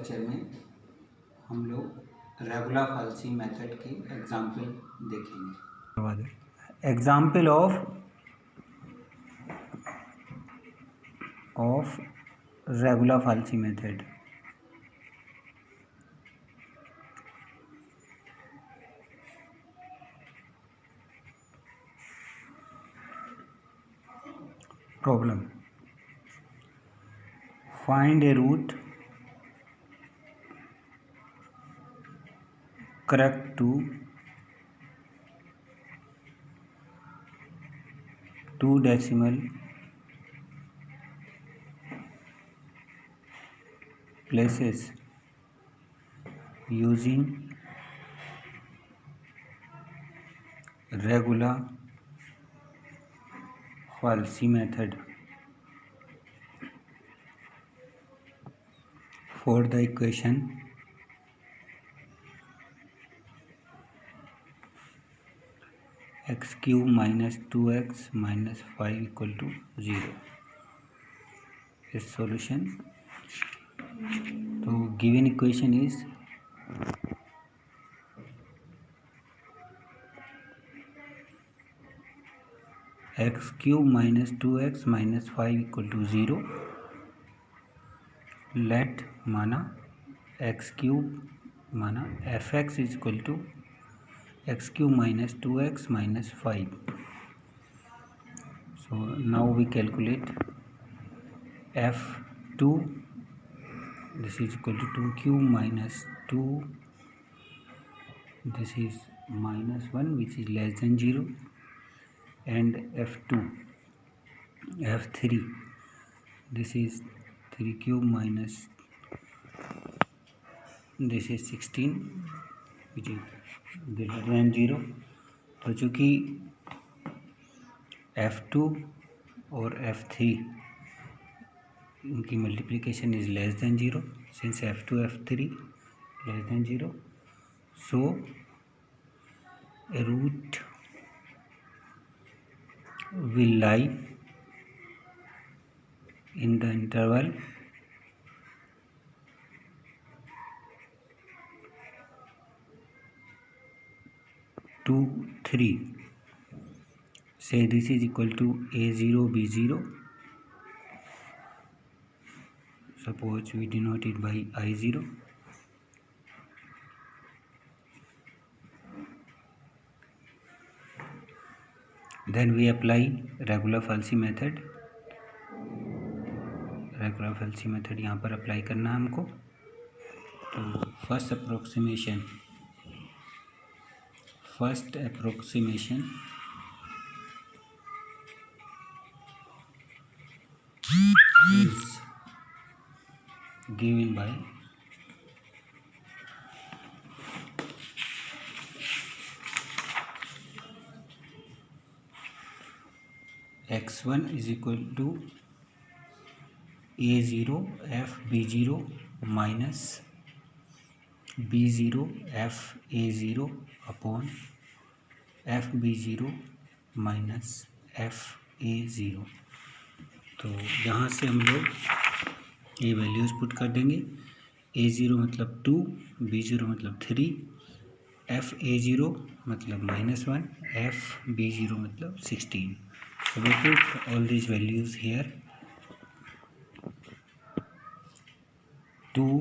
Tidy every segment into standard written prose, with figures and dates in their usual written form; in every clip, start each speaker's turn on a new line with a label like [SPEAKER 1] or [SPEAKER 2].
[SPEAKER 1] Lecture में हम लोग रेगुलर फाल्सी मेथड के एग्जाम्पल देखेंगे। Example of regular falsi method. Problem: find a route correct to 2 decimal places using regular falsi method. For the equation x cube minus 2x minus 5 equal to 0. Its solution. So given equation is x cube minus 2x minus 5 equal to 0. Let माना x cube माना fx is equal to x cube minus 2x minus 5. So now we calculate f2. This is equal to 2 cube minus 2. This is minus 1, which is less than 0. And f2, f3. This is 3 cube minus, this is 16, which is greater than 0. तो चूँकि f2 और f3 इनकी multiplication is less than 0, since f2 f3 less than 0, so root will lie in the interval 2, 3. Say this is equal to a0 b0. Suppose we denote it by I0. Then we apply regular falsi method. Regular falsi method यहाँ पर apply करना है हमको। तो first approximation is given by x1 is equal to a0 f b0 minus b0 f a0 upon f b0 minus f a0। तो यहाँ से हम लोग ये वैल्यूज़ पुट कर देंगे। a0 मतलब 2, b0 मतलब 3, f a0 मतलब -1, f b0 मतलब 16। So we put all these values here. 2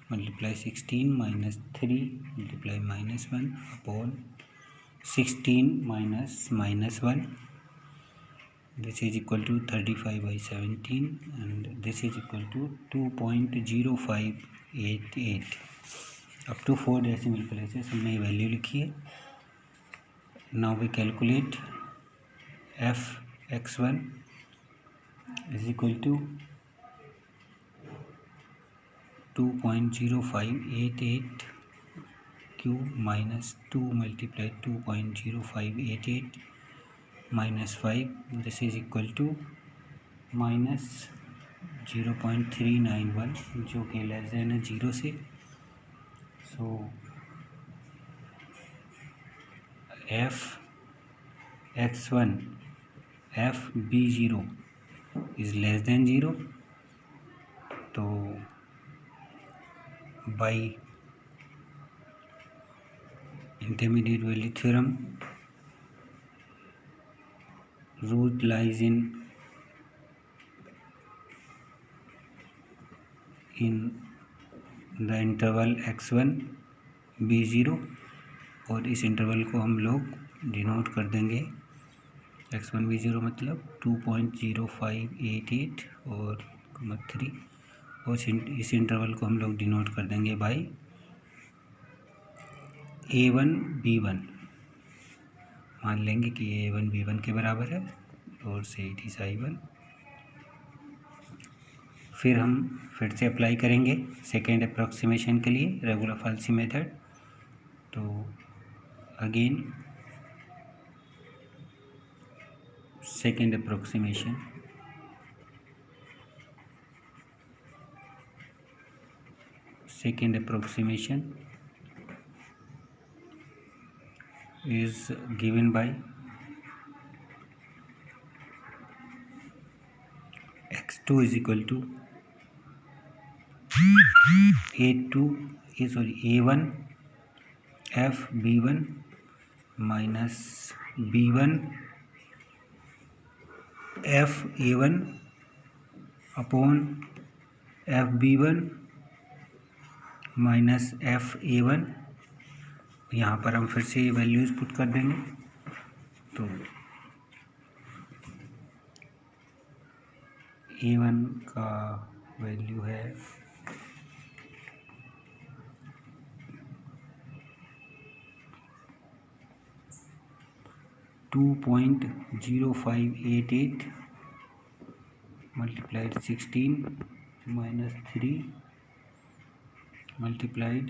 [SPEAKER 1] multiply 16 minus 3 multiply -1 upon 16 minus -1. This is equal to 35 by 17 and this is equal to 2.0588. Up to 4 decimal places हमने ये value लिखी है। Now we calculate f x1 is equal to 2.0588 cube minus 2 multiply 2.0588 minus 5. This is equal to minus 0.391, जो कि less than है 0 से। सो f x1 f b0 is less than 0, तो by intermediate value theorem. Root lies in the interval x1 b0 और इस interval को हम लोग डिनोट कर देंगे x1 b0 मतलब 2.0588 और 3 और इस इंटरवल को हम लोग डिनोट कर देंगे बाई a1 b1। मान लेंगे कि a1 b1 के बराबर है और से इट इज I1। फिर हम फिर से अप्लाई करेंगे सेकेंड अप्रोक्सीमेशन के लिए रेगुलर फाल्सी मेथड। तो again second approximation is given by x2 is equal to a1 f b1 minus b1 f a1 upon f b1 minus f a1। यहाँ पर हम फिर से वैल्यूज़ पुट कर देंगे। तो a1 का वैल्यू है 2.0588 multiplied 16 minus 3 multiplied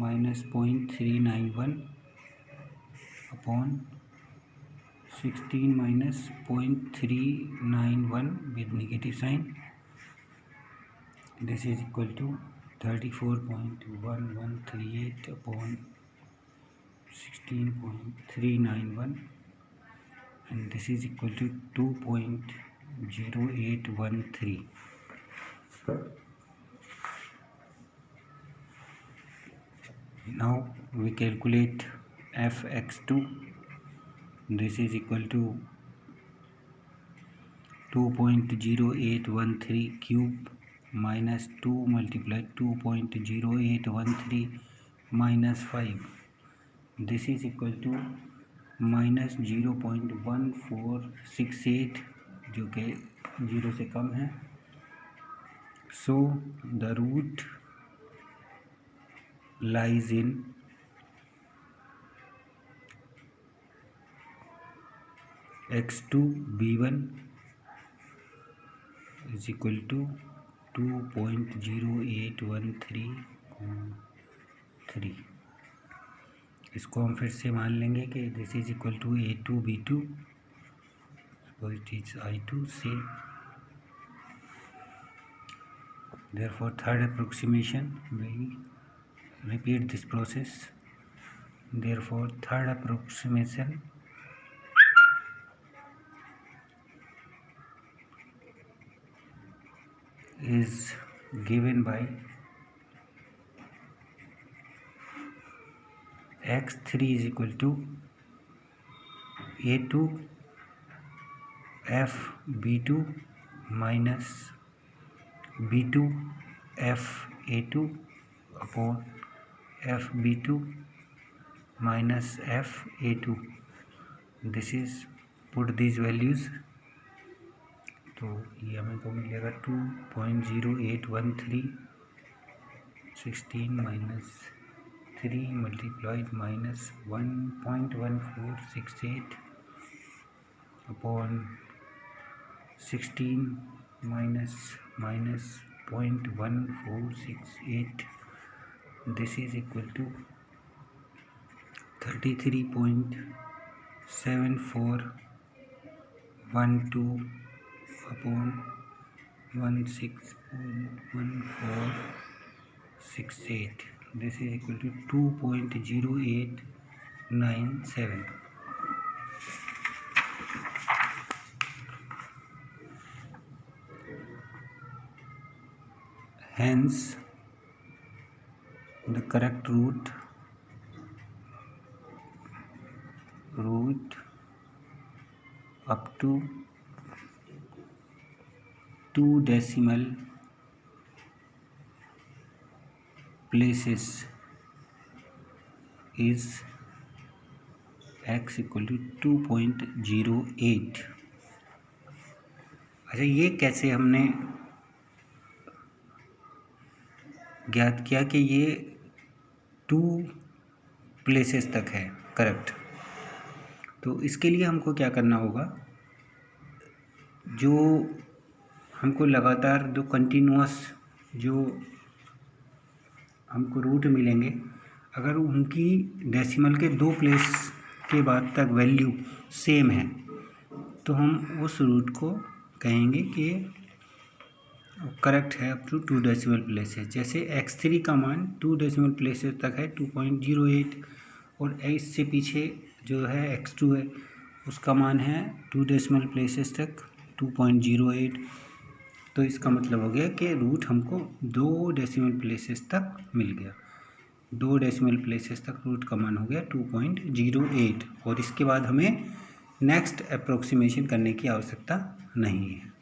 [SPEAKER 1] minus 0.391 upon 16 minus 0.391 with negative sign. This is equal to 34.1138 upon 16.391 and this is equal to 2.0813. Now we calculate fx2. This is equal to 2.0813 cube minus 2 multiplied 2.0813 minus 5. This is equal to minus 0.1468 जो कि 0 से कम है। So the root lies in x2 b1 is equal to 2.0813 इसको हम फिर से मान लेंगे कि this is equal to a2 b2 it is I2 से। therefore third approximation we repeat this process. Therefore third approximation is given by x3 is equal to a2 f b2 minus b2 f a2 upon f b2 minus f a2. This is put these values. तो ये हमें को मिलेगा 2.0813 16 minus 3 multiplied minus 1.1468 upon 16 minus 0.1468. This is equal to 33.7412 upon 16.1468. This is equal to 2.0897. hence the correct root up to 2 decimal places is x equal to 2.08। अच्छा, ये कैसे हमने ज्ञात किया कि ये 2 प्लेसेस तक है करेक्ट? तो इसके लिए हमको क्या करना होगा, जो हमको लगातार जो कंटिन्यूअस जो हमको रूट मिलेंगे, अगर उनकी डेसिमल के 2 प्लेस के बाद तक वैल्यू सेम है तो हम उस रूट को कहेंगे कि करेक्ट है अप टू 2 डेसिमल प्लेसेस। जैसे x3 का मान 2 डेसिमल प्लेसेस तक है 2.08, और इससे पीछे जो है x2 है उसका मान है 2 डेसिमल प्लेसेस तक 2.08। तो इसका मतलब हो गया कि रूट हमको 2 डेसिमल प्लेसेस तक मिल गया। 2 डेसिमल प्लेसेस तक रूट का मान हो गया 2.08, और इसके बाद हमें नेक्स्ट अप्रोक्सीमेशन करने की आवश्यकता नहीं है।